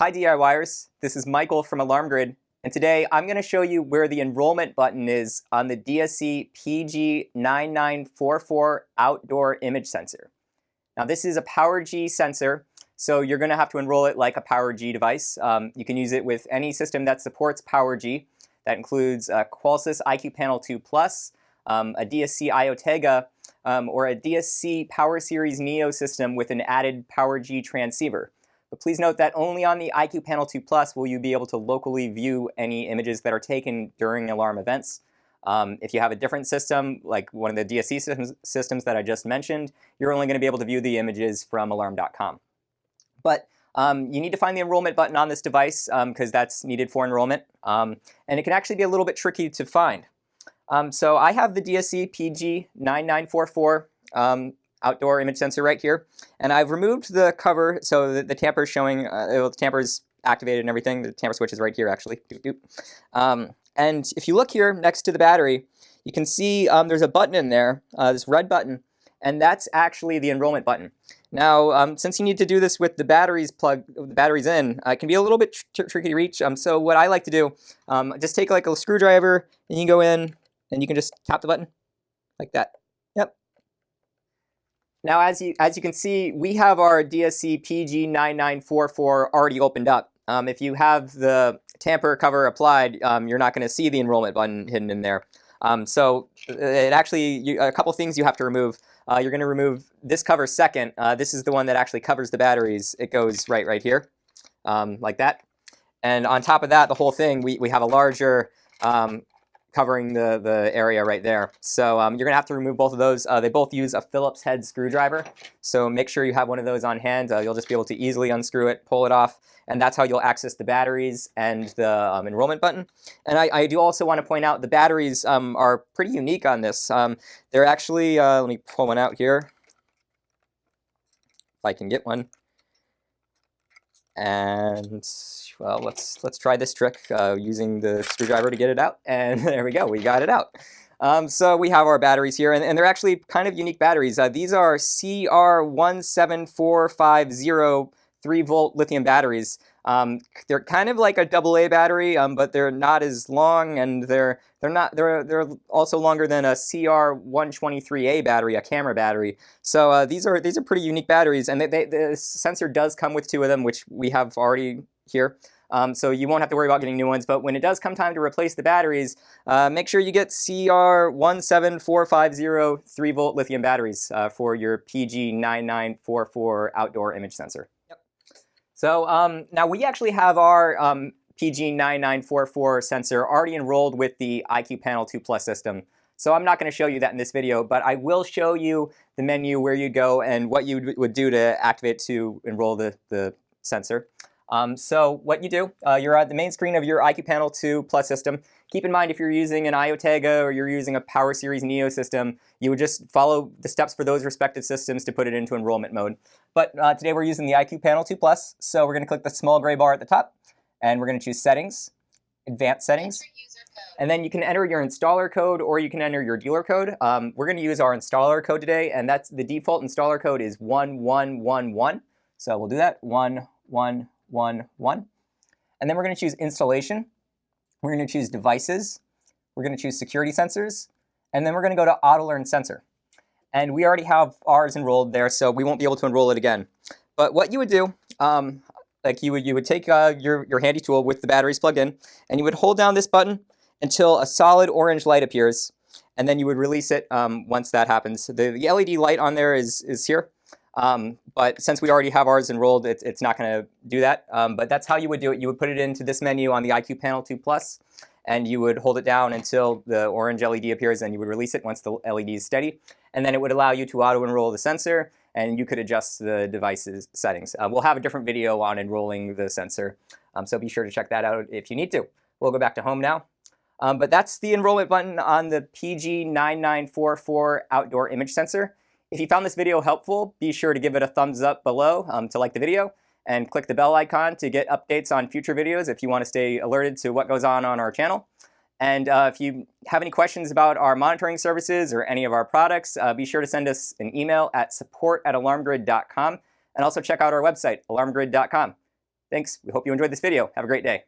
Hi DIYers, this is Michael from Alarm Grid, and today I'm going to show you where the enrollment button is on the DSC PG9944 outdoor image sensor. Now this is a PowerG sensor, so you're going to have to enroll it like a PowerG device. You can use it with any system that supports PowerG. That includes a Qualsys IQ Panel 2 Plus, a DSC IOTEGA, or a DSC Power Series Neo system with an added PowerG transceiver. But please note that only on the IQ Panel 2 Plus will you be able to locally view any images that are taken during alarm events. If you have a different system, like one of the DSC systems that I just mentioned, you're only going to be able to view the images from alarm.com. But you need to find the enrollment button on this device because that's needed for enrollment. And it can actually be a little bit tricky to find. So I have the DSC PG9944 outdoor image sensor right here, and I've removed the cover so that the tamper is showing, the tamper is activated and everything. The tamper switch is right here actually. Doop, doop. And if you look here next to the battery, you can see there's a button in there, this red button, and that's actually the enrollment button. Now, since you need to do this with the batteries in, it can be a little bit tricky to reach. So what I like to do, just take like a screwdriver, and you can go in, and you can just tap the button like that. Yep. Now, as you can see, we have our DSC PG9944 already opened up. If you have the tamper cover applied, you're not going to see the enrollment button hidden in there. So it actually, a couple things you have to remove. You're going to remove this cover second. This is the one that actually covers the batteries. It goes right here, like that. And on top of that, the whole thing, we have a larger covering the area right there. So you're going to have to remove both of those. They both use a Phillips head screwdriver, so make sure you have one of those on hand. You'll just be able to easily unscrew it, pull it off, and that's how you'll access the batteries and the enrollment button. And I do also want to point out the batteries are pretty unique on this. They're actually, let me pull one out here, if I can get one. And well, let's try this trick using the screwdriver to get it out, and there we go, we got it out. So we have our batteries here, and they're actually kind of unique batteries. These are CR17450 3-volt lithium batteries. They're kind of like a AA battery, but they're not as long, and they're also longer than a CR123A battery, a camera battery. So these are pretty unique batteries, and the sensor does come with 2 of them, which we have already here. So you won't have to worry about getting new ones, but when it does come time to replace the batteries, make sure you get CR17450 3-volt lithium batteries for your PG9944 outdoor image sensor. Yep. So now we actually have our PG9944 sensor already enrolled with the IQ Panel 2 Plus system. So I'm not going to show you that in this video, but I will show you the menu where you go and what you would do to activate to enroll the sensor. So what you do, you're at the main screen of your IQ Panel 2 Plus system. Keep in mind, if you're using an IOTEGA or you're using a Power Series Neo system, you would just follow the steps for those respective systems to put it into enrollment mode. But today we're using the IQ Panel 2 Plus, so we're going to click the small gray bar at the top, and we're going to choose Settings, Advanced Settings, and then you can enter your installer code or you can enter your dealer code. We're going to use our installer code today, and that's the default installer code is 1111. So we'll do that, 1111. And then we're going to choose Installation. We're going to choose Devices. We're going to choose Security Sensors. And then we're going to go to Auto-enrolling Sensor. And we already have ours enrolled there, so we won't be able to enroll it again. But what you would do, like you would take your handy tool with the batteries plugged in, and you would hold down this button until a solid orange light appears. And then you would release it once that happens. The LED light on there is here. But since we already have ours enrolled, it's not going to do that. But that's how you would do it. You would put it into this menu on the IQ Panel 2 Plus, and you would hold it down until the orange LED appears, and you would release it once the LED is steady. And then it would allow you to auto-enroll the sensor, and you could adjust the device's settings. We'll have a different video on enrolling the sensor, so be sure to check that out if you need to. We'll go back to home now. But that's the enrollment button on the PG9944 outdoor image sensor. If you found this video helpful, be sure to give it a thumbs up below to like the video, and click the bell icon to get updates on future videos if you want to stay alerted to what goes on our channel. And if you have any questions about our monitoring services or any of our products, be sure to send us an email at support@alarmgrid.com, and also check out our website, alarmgrid.com. Thanks. We hope you enjoyed this video. Have a great day.